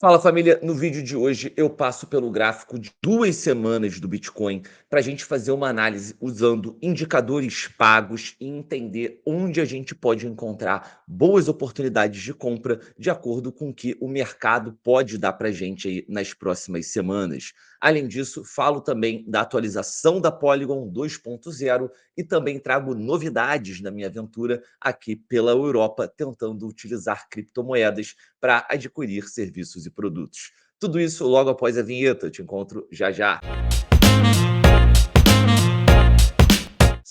Fala família, no vídeo de hoje eu passo pelo gráfico de 2 semanas do Bitcoin para a gente fazer uma análise usando indicadores pagos e entender onde a gente pode encontrar boas oportunidades de compra de acordo com o que o mercado pode dar para a gente aí nas próximas semanas. Além disso, falo também da atualização da Polygon 2.0 e também trago novidades na minha aventura aqui pela Europa, tentando utilizar criptomoedas para adquirir serviços e produtos. Tudo isso logo após a vinheta. Te encontro já já.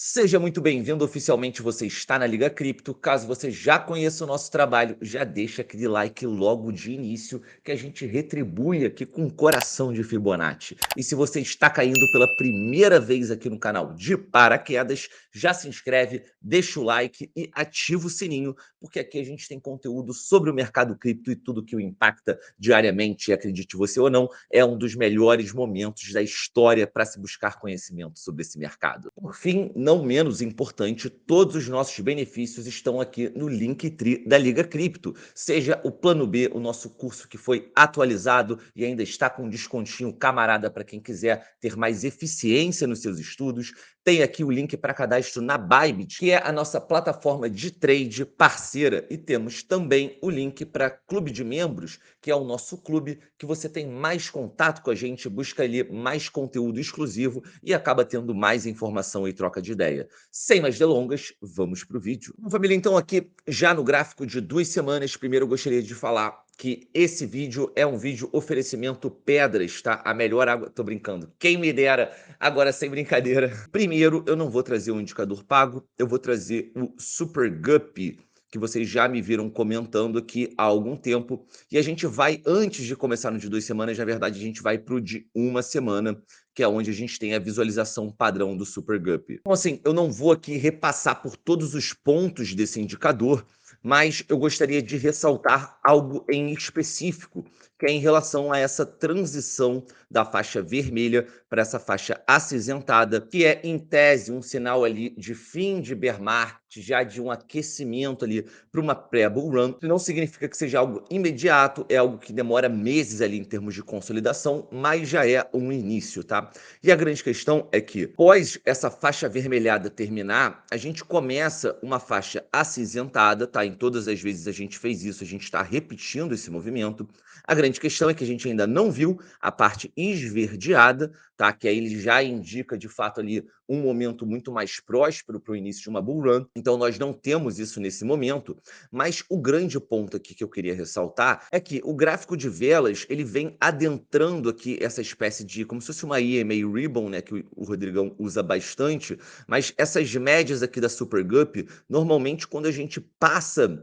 Seja muito bem-vindo, oficialmente você está na Liga Cripto. Caso você já conheça o nosso trabalho, já deixa aquele like logo de início, que a gente retribui aqui com um coração de Fibonacci. E se você está caindo pela primeira vez aqui no canal de paraquedas, já se inscreve, deixa o like e ativa o sininho, porque aqui a gente tem conteúdo sobre o mercado cripto e tudo que o impacta diariamente. E acredite você ou não, é um dos melhores momentos da história para se buscar conhecimento sobre esse mercado. Por fim, não menos importante, todos os nossos benefícios estão aqui no Linktree da Liga Cripto. Seja o Plano B, o nosso curso que foi atualizado e ainda está com um descontinho camarada para quem quiser ter mais eficiência nos seus estudos. Tem aqui o link para cadastro na Bybit, que é a nossa plataforma de trade parceira. E temos também o link para Clube de Membros, que é o nosso clube, que você tem mais contato com a gente, busca ali mais conteúdo exclusivo e acaba tendo mais informação e troca de ideia. Sem mais delongas, vamos para o vídeo. Bom, família, então aqui já no gráfico de 2 semanas, primeiro eu gostaria de falar que esse vídeo é um vídeo oferecimento Pedras, tá? A melhor água... Tô brincando. Quem me dera, agora sem brincadeira. Primeiro, eu não vou trazer um indicador pago, eu vou trazer o Super Guppy, que vocês já me viram comentando aqui há algum tempo. E a gente vai, antes de começar no de 2 semanas, na verdade, a gente vai para o de 1 semana, que é onde a gente tem a visualização padrão do Super Guppy. Então, assim, eu não vou aqui repassar por todos os pontos desse indicador, mas eu gostaria de ressaltar algo em específico, que é em relação a essa transição da faixa vermelha para essa faixa acinzentada, que é, em tese, um sinal ali de fim de bear market, já de um aquecimento ali para uma pré-bull run. Não significa que seja algo imediato, é algo que demora meses ali em termos de consolidação, mas já é um início, tá? E a grande questão é que, após essa faixa avermelhada terminar, a gente começa uma faixa acinzentada, tá? Em todas as vezes a gente fez isso, a gente está repetindo esse movimento. A grande questão é que a gente ainda não viu a parte esverdeada, tá? Que aí ele já indica de fato ali um momento muito mais próspero para o início de uma bull run. Então nós não temos isso nesse momento, mas o grande ponto aqui que eu queria ressaltar é que o gráfico de velas, ele vem adentrando aqui essa espécie de, como se fosse uma EMA Ribbon, né, que o Rodrigão usa bastante, mas essas médias aqui da Super Guppy, normalmente quando a gente passa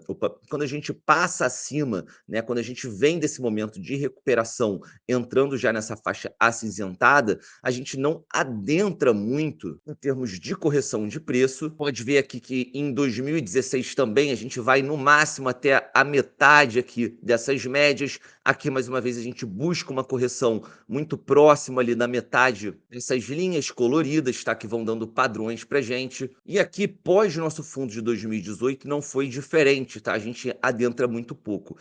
acima, né, quando a gente vem desse momento de recuperação, entrando já nessa faixa acinzentada, a gente não adentra muito em termos de correção de preço. Pode ver aqui que em 2016 também a gente vai no máximo até a metade aqui dessas médias. Aqui, mais uma vez, a gente busca uma correção muito próxima ali da metade dessas linhas coloridas, tá? Que vão dando padrões pra gente. E aqui, pós nosso fundo de 2018, não foi diferente, tá? A gente adentra muito pouco.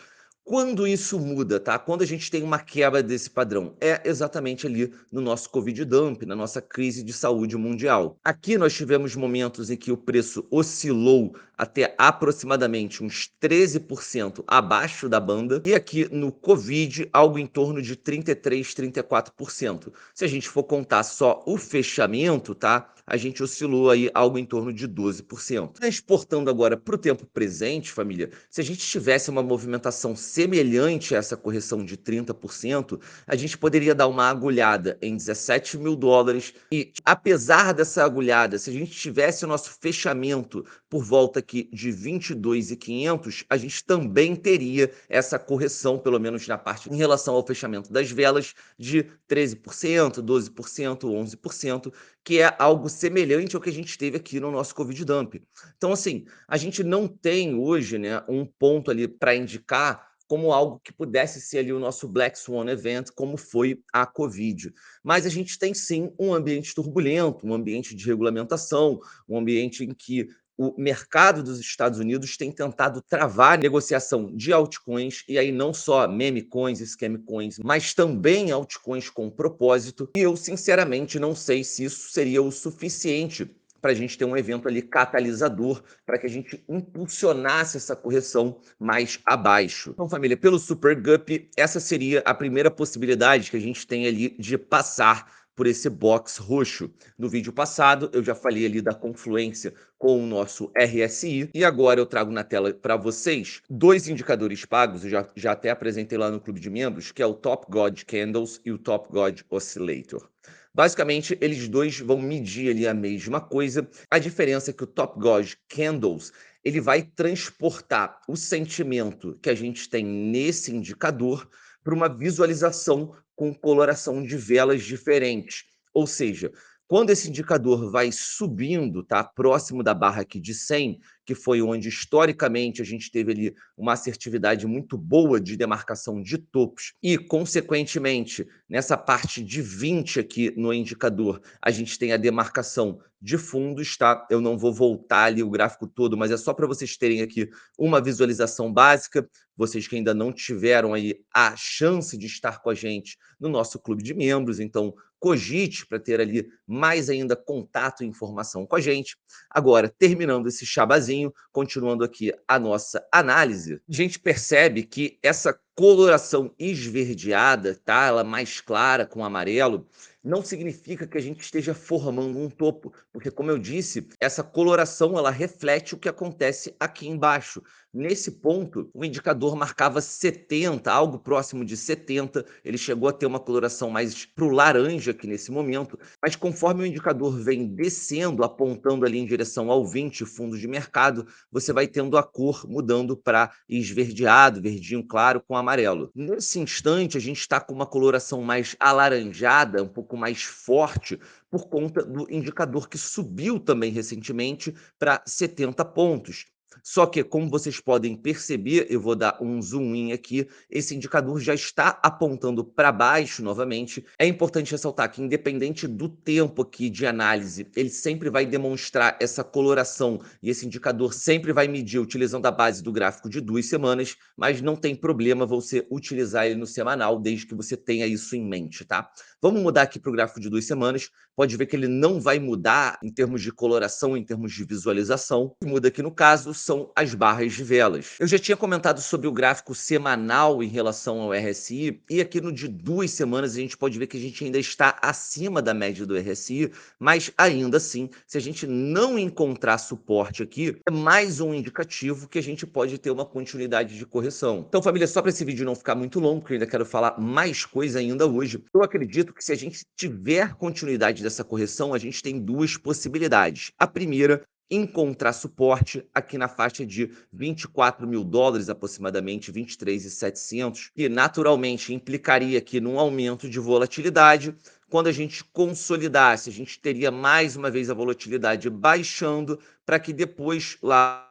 Quando isso muda, tá? Quando a gente tem uma quebra desse padrão, é exatamente ali no nosso Covid dump, na nossa crise de saúde mundial. Aqui nós tivemos momentos em que o preço oscilou até aproximadamente uns 13% abaixo da banda, e aqui no Covid, algo em torno de 33, 34%. Se a gente for contar só o fechamento, tá? A gente oscilou aí algo em torno de 12%. Transportando agora para o tempo presente, família, se a gente tivesse uma movimentação semelhante a essa correção de 30%, a gente poderia dar uma agulhada em 17 mil dólares e, apesar dessa agulhada, se a gente tivesse o nosso fechamento por volta aqui de 22.500, a gente também teria essa correção, pelo menos na parte em relação ao fechamento das velas, de 13%, 12%, 11%, que é algo semelhante ao que a gente teve aqui no nosso Covid Dump. Então, assim, a gente não tem hoje, né, um ponto ali para indicar como algo que pudesse ser ali o nosso Black Swan Event, como foi a Covid. Mas a gente tem sim um ambiente turbulento, um ambiente de regulamentação, um ambiente em que o mercado dos Estados Unidos tem tentado travar a negociação de altcoins, e aí não só meme coins, scam coins, mas também altcoins com propósito. E eu, sinceramente, não sei se isso seria o suficiente para a gente ter um evento ali catalisador, para que a gente impulsionasse essa correção mais abaixo. Então, família, pelo Super Guppy, essa seria a primeira possibilidade que a gente tem ali de passar por esse box roxo. No vídeo passado, eu já falei ali da confluência com o nosso RSI, e agora eu trago na tela para vocês dois indicadores pagos, eu já até apresentei lá no clube de membros, que é o Top God Candles e o Top God Oscillator. Basicamente, eles dois vão medir ali a mesma coisa. A diferença é que o Top God Candles ele vai transportar o sentimento que a gente tem nesse indicador para uma visualização com coloração de velas diferentes. Ou seja, quando esse indicador vai subindo, tá, próximo da barra aqui de 100, que foi onde historicamente a gente teve ali uma assertividade muito boa de demarcação de topos, e consequentemente nessa parte de 20 aqui no indicador, a gente tem a demarcação de fundos, tá? Eu não vou voltar ali o gráfico todo, mas é só para vocês terem aqui uma visualização básica. Vocês que ainda não tiveram aí a chance de estar com a gente no nosso clube de membros, então cogite para ter ali mais ainda contato e informação com a gente. Agora, terminando esse chabazinho, continuando aqui a nossa análise, a gente percebe que essa coloração esverdeada, tá? Ela mais clara com amarelo, não significa que a gente esteja formando um topo, porque como eu disse, essa coloração ela reflete o que acontece aqui embaixo. Nesse ponto, o indicador marcava 70, algo próximo de 70, ele chegou a ter uma coloração mais para o laranja aqui nesse momento, mas conforme o indicador vem descendo, apontando ali em direção ao 20 fundos de mercado, você vai tendo a cor mudando para esverdeado, verdinho claro com amarelo. Nesse instante, a gente está com uma coloração mais alaranjada, um pouco mais forte, por conta do indicador que subiu também recentemente para 70 pontos. Só que, como vocês podem perceber, eu vou dar um zoom in aqui, esse indicador já está apontando para baixo novamente. É importante ressaltar que, independente do tempo aqui de análise, ele sempre vai demonstrar essa coloração, e esse indicador sempre vai medir utilizando a base do gráfico de 2 semanas, mas não tem problema você utilizar ele no semanal, desde que você tenha isso em mente, tá? Vamos mudar aqui para o gráfico de 2 semanas. Pode ver que ele não vai mudar em termos de coloração, em termos de visualização. O que muda aqui no caso são as barras de velas. Eu já tinha comentado sobre o gráfico semanal em relação ao RSI, e aqui no de 2 semanas a gente pode ver que a gente ainda está acima da média do RSI, mas ainda assim, se a gente não encontrar suporte aqui, é mais um indicativo que a gente pode ter uma continuidade de correção. Então, família, só para esse vídeo não ficar muito longo, porque eu ainda quero falar mais coisa ainda hoje, eu acredito que se a gente tiver continuidade dessa correção, a gente tem duas possibilidades. A primeira, encontrar suporte aqui na faixa de 24 mil dólares, aproximadamente 23.700, que naturalmente implicaria aqui num aumento de volatilidade. Quando a gente consolidasse, a gente teria mais uma vez a volatilidade baixando, para que depois, lá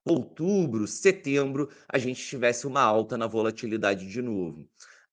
outubro, setembro, a gente tivesse uma alta na volatilidade de novo.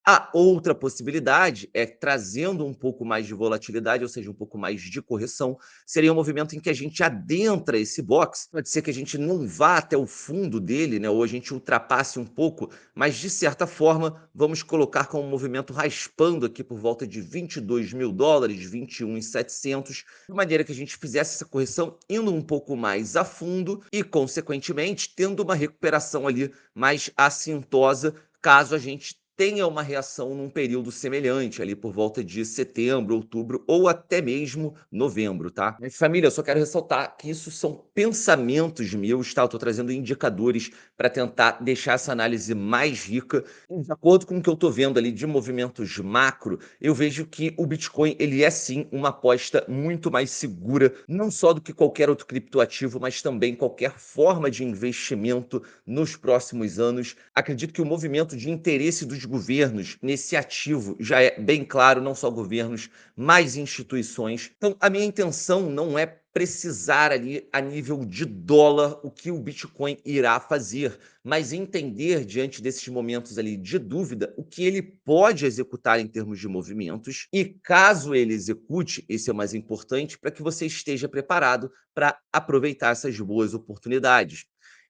A outra possibilidade é trazendo um pouco mais de volatilidade, ou seja, um pouco mais de correção, seria um movimento em que a gente adentra esse box. Pode ser que a gente não vá até o fundo dele, né, ou a gente ultrapasse um pouco, mas de certa forma, vamos colocar como um movimento raspando aqui por volta de 22 mil dólares, 21.700, de maneira que a gente fizesse essa correção indo um pouco mais a fundo e, consequentemente, tendo uma recuperação ali mais assintosa, caso a gente tenha uma reação num período semelhante, ali por volta de setembro, outubro ou até mesmo novembro, tá? Mas, família, eu só quero ressaltar que isso são pensamentos meus, tá? Eu tô trazendo indicadores para tentar deixar essa análise mais rica. E de acordo com o que eu tô vendo ali de movimentos macro, eu vejo que o Bitcoin, ele é sim uma aposta muito mais segura, não só do que qualquer outro criptoativo, mas também qualquer forma de investimento nos próximos anos. Acredito que o movimento de interesse dos governos nesse ativo já é bem claro, não só governos, mas instituições. Então, a minha intenção não é precisar ali a nível de dólar o que o Bitcoin irá fazer, mas entender diante desses momentos ali de dúvida o que ele pode executar em termos de movimentos e caso ele execute, esse é o mais importante, para que você esteja preparado para aproveitar essas boas oportunidades.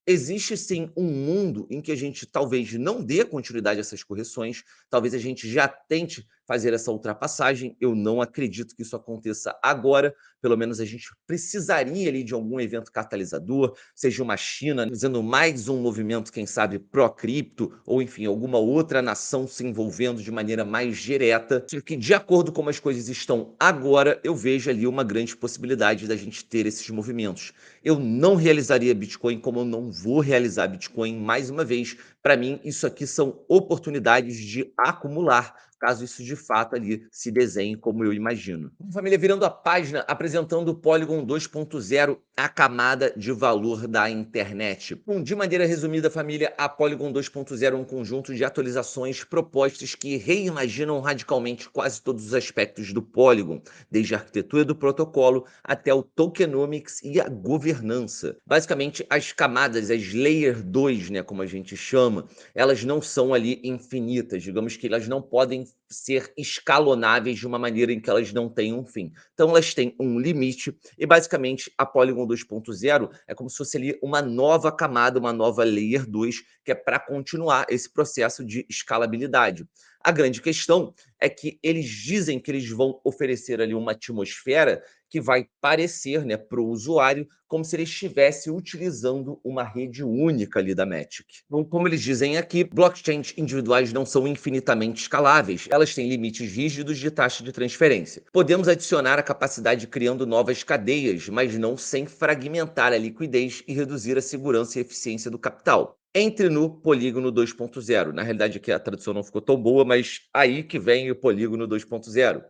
Existe sim um mundo em que a gente talvez não dê continuidade a essas correções, talvez a gente já tente fazer essa ultrapassagem. Eu não acredito que isso aconteça agora, pelo menos a gente precisaria ali de algum evento catalisador, seja uma China fazendo mais um movimento, quem sabe, pró-cripto, ou enfim, alguma outra nação se envolvendo de maneira mais direta. Só que, de acordo com como as coisas estão agora, eu vejo ali uma grande possibilidade da gente ter esses movimentos. Eu não realizaria Bitcoin como eu não vou realizar Bitcoin mais uma vez. Para mim, isso aqui são oportunidades de acumular, caso isso de fato ali se desenhe como eu imagino. Família, virando a página, apresentando o Polygon 2.0, a camada de valor da internet. Bom, de maneira resumida, família, a Polygon 2.0 é um conjunto de atualizações propostas que reimaginam radicalmente quase todos os aspectos do Polygon, desde a arquitetura do protocolo até o tokenomics e a governança. Basicamente, as camadas, as Layer 2, né, como a gente chama, elas não são ali infinitas, digamos que elas não podem ser escalonáveis de uma maneira em que elas não tenham um fim. Então elas têm um limite e basicamente a Polygon 2.0 é como se fosse ali uma nova camada, uma nova Layer 2, que é para continuar esse processo de escalabilidade. A grande questão é que eles dizem que eles vão oferecer ali uma atmosfera que vai parecer, né, para o usuário como se ele estivesse utilizando uma rede única ali da Matic. Então, como eles dizem aqui, blockchains individuais não são infinitamente escaláveis, elas têm limites rígidos de taxa de transferência. Podemos adicionar a capacidade criando novas cadeias, mas não sem fragmentar a liquidez e reduzir a segurança e eficiência do capital. Entre no polígono 2.0. Na realidade, aqui a tradução não ficou tão boa, mas aí que vem o polígono 2.0.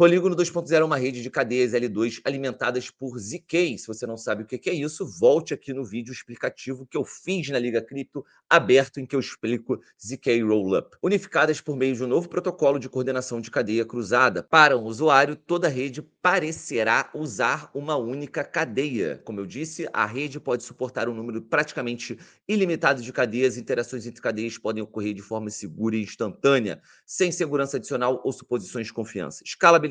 Polígono 2.0 é uma rede de cadeias L2 alimentadas por ZK. Se você não sabe o que é isso, volte aqui no vídeo explicativo que eu fiz na Liga Cripto, aberto, em que eu explico ZK Rollup. Unificadas por meio de um novo protocolo de coordenação de cadeia cruzada. Para um usuário, toda rede parecerá usar uma única cadeia. Como eu disse, a rede pode suportar um número praticamente ilimitado de cadeias. Interações entre cadeias podem ocorrer de forma segura e instantânea, sem segurança adicional ou suposições de confiança. Escalabilidade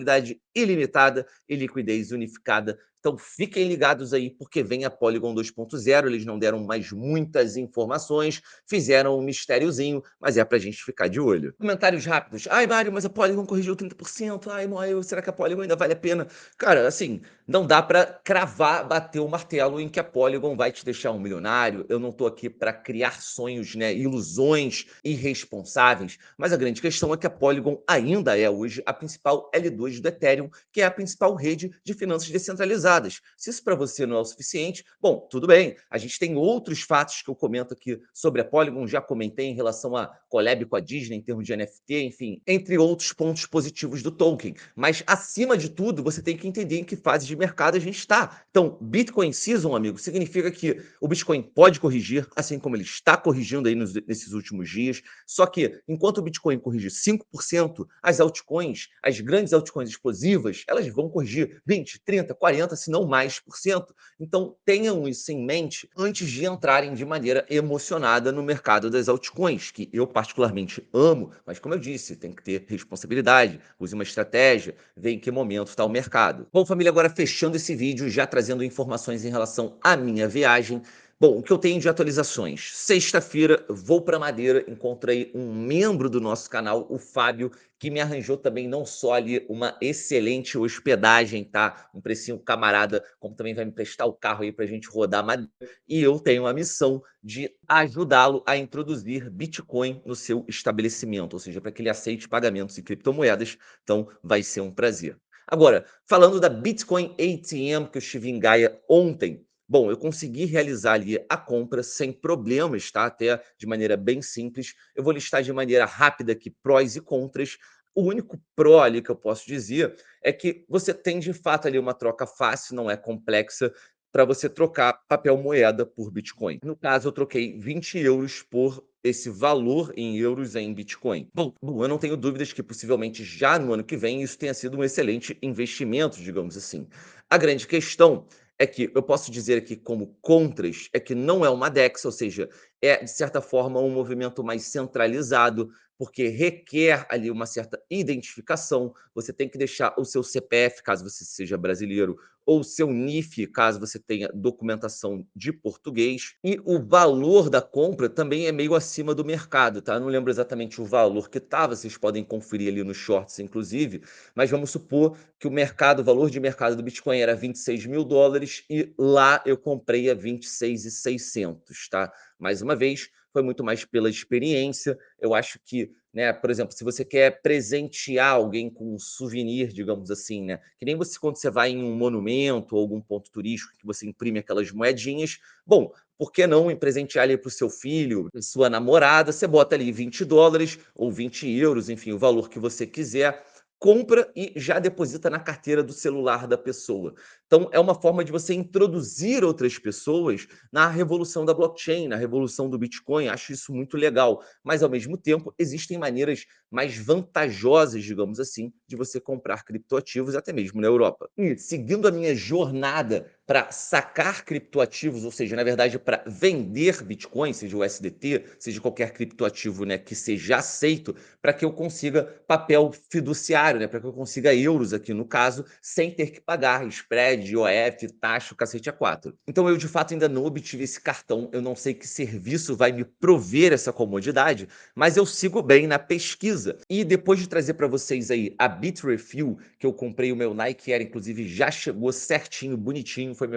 ilimitada e liquidez unificada. Então fiquem ligados aí, porque vem a Polygon 2.0. Eles não deram mais muitas informações, fizeram um mistériozinho, mas é pra gente ficar de olho. Comentários rápidos. Ai, Mário, mas a Polygon corrigiu 30%. Ai, Mário, será que a Polygon ainda vale a pena? Cara, assim, não dá para cravar, bater o martelo em que a Polygon vai te deixar um milionário. Eu não tô aqui para criar sonhos, né, ilusões irresponsáveis, mas a grande questão é que a Polygon ainda é hoje a principal L2 do Ethereum, que é a principal rede de finanças descentralizadas. Se isso para você não é o suficiente, bom, tudo bem. A gente tem outros fatos que eu comento aqui sobre a Polygon, já comentei em relação a collab com a Disney em termos de NFT, enfim, entre outros pontos positivos do token. Mas acima de tudo, você tem que entender em que fase de mercado a gente está. Então, Bitcoin Season, amigo, significa que o Bitcoin pode corrigir, assim como ele está corrigindo aí nesses últimos dias. Só que, enquanto o Bitcoin corrige 5%, as altcoins, as grandes altcoins explosivas, elas vão corrigir 20, 30, 40, se não mais por cento. Então, tenham isso em mente antes de entrarem de maneira emocionada no mercado das altcoins, que eu particularmente amo, mas como eu disse, tem que ter responsabilidade, use uma estratégia, ver em que momento está o mercado. Bom, família, agora fechando esse vídeo, já trazendo informações em relação à minha viagem. Bom, o que eu tenho de atualizações? Sexta-feira, vou para Madeira, encontrei um membro do nosso canal, o Fábio, que me arranjou também não só ali uma excelente hospedagem, tá? Um precinho camarada, como também vai me prestar o carro aí para a gente rodar Madeira. E eu tenho a missão de ajudá-lo a introduzir Bitcoin no seu estabelecimento, ou seja, para que ele aceite pagamentos em criptomoedas. Então, vai ser um prazer. Agora, falando da Bitcoin ATM que eu estive em Gaia ontem, bom, eu consegui realizar ali a compra sem problemas, tá? Até de maneira bem simples. Eu vou listar de maneira rápida aqui prós e contras. O único pró ali que eu posso dizer é que você tem de fato ali uma troca fácil, não é complexa. para você trocar papel moeda por Bitcoin. No caso, eu troquei 20 € por esse valor em euros em Bitcoin. Bom, eu não tenho dúvidas que possivelmente já no ano que vem isso tenha sido um excelente investimento, digamos assim. A grande questão é que eu posso dizer aqui como contras, é que não é uma DEX, ou seja, é de certa forma um movimento mais centralizado, porque requer ali uma certa identificação. Você tem que deixar o seu CPF, caso você seja brasileiro, ou seu NIF, caso você tenha documentação de português. E o valor da compra também é meio acima do mercado, tá? Eu não lembro exatamente o valor que estava, vocês podem conferir ali nos shorts, inclusive, mas vamos supor que o valor de mercado do Bitcoin era US$ 26.000 e lá eu comprei a 26.600, tá? Mais uma vez, foi muito mais pela experiência. Eu acho que, né, por exemplo, se você quer presentear alguém com um souvenir, digamos assim, né, que nem você quando você vai em um monumento ou algum ponto turístico que você imprime aquelas moedinhas, bom, por que não presentear ali para o seu filho, sua namorada, você bota ali US$ 20 ou 20 €, enfim, o valor que você quiser, compra e já deposita na carteira do celular da pessoa. Então, é uma forma de você introduzir outras pessoas na revolução da blockchain, na revolução do Bitcoin. Acho isso muito legal. Mas, ao mesmo tempo, existem maneiras mais vantajosas, digamos assim, de você comprar criptoativos, até mesmo na Europa. E seguindo a minha jornada para sacar criptoativos, ou seja, na verdade, para vender Bitcoin, seja o USDT, seja qualquer criptoativo, né, que seja aceito, para que eu consiga papel fiduciário, né, para que eu consiga euros aqui no caso, sem ter que pagar spread, IOF, taxa, o cacete a quatro. Então eu de fato ainda não obtive esse cartão, eu não sei que serviço vai me prover essa comodidade, mas eu sigo bem na pesquisa. E depois de trazer para vocês aí a Bitrefill, que eu comprei o meu Nike Air, inclusive já chegou certinho, bonitinho, foi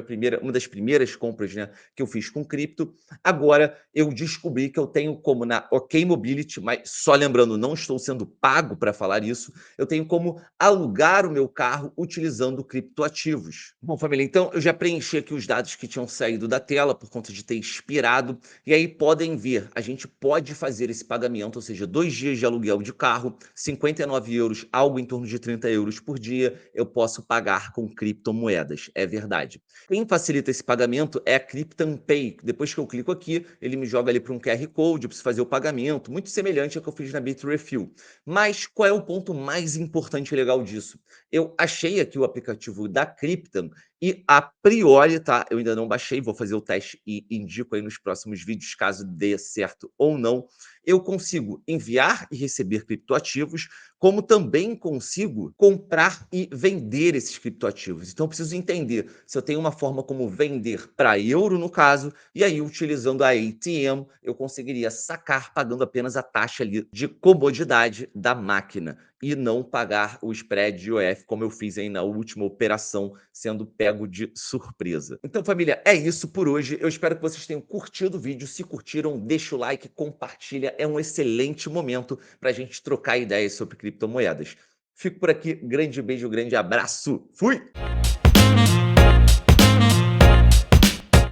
uma das primeiras compras, né, que eu fiz com cripto. Agora eu descobri que eu tenho como na OK Mobility, mas só lembrando, não estou sendo pago para falar isso, eu tenho como alugar o meu carro utilizando criptoativos. Bom, família, então eu já preenchi aqui os dados que tinham saído da tela por conta de ter expirado. E aí podem ver, a gente pode fazer esse pagamento, ou seja, 2 dias de aluguel de carro, 59 €, algo em torno de 30 € por dia, eu posso pagar com criptomoedas, é verdade. Quem facilita esse pagamento é a Krypton Pay. Depois que eu clico aqui, ele me joga ali para um QR Code, eu preciso fazer o pagamento, muito semelhante ao que eu fiz na Bitrefill. Mas qual é o ponto mais importante e legal disso? Eu achei aqui o aplicativo da Krypton e a priori, tá? Eu ainda não baixei, vou fazer o teste e indico aí nos próximos vídeos, caso dê certo ou não. Eu consigo enviar e receber criptoativos, como também consigo comprar e vender esses criptoativos. Então, eu preciso entender se eu tenho uma forma como vender para euro, no caso, e aí, utilizando a ATM, eu conseguiria sacar pagando apenas a taxa ali de comodidade da máquina e não pagar o spread de IOF, como eu fiz aí na última operação, sendo pego de surpresa. Então, família, é isso por hoje. Eu espero que vocês tenham curtido o vídeo. Se curtiram, deixa o like, compartilha. É um excelente momento para a gente trocar ideias sobre criptomoedas. Fico por aqui. Grande beijo, grande abraço. Fui!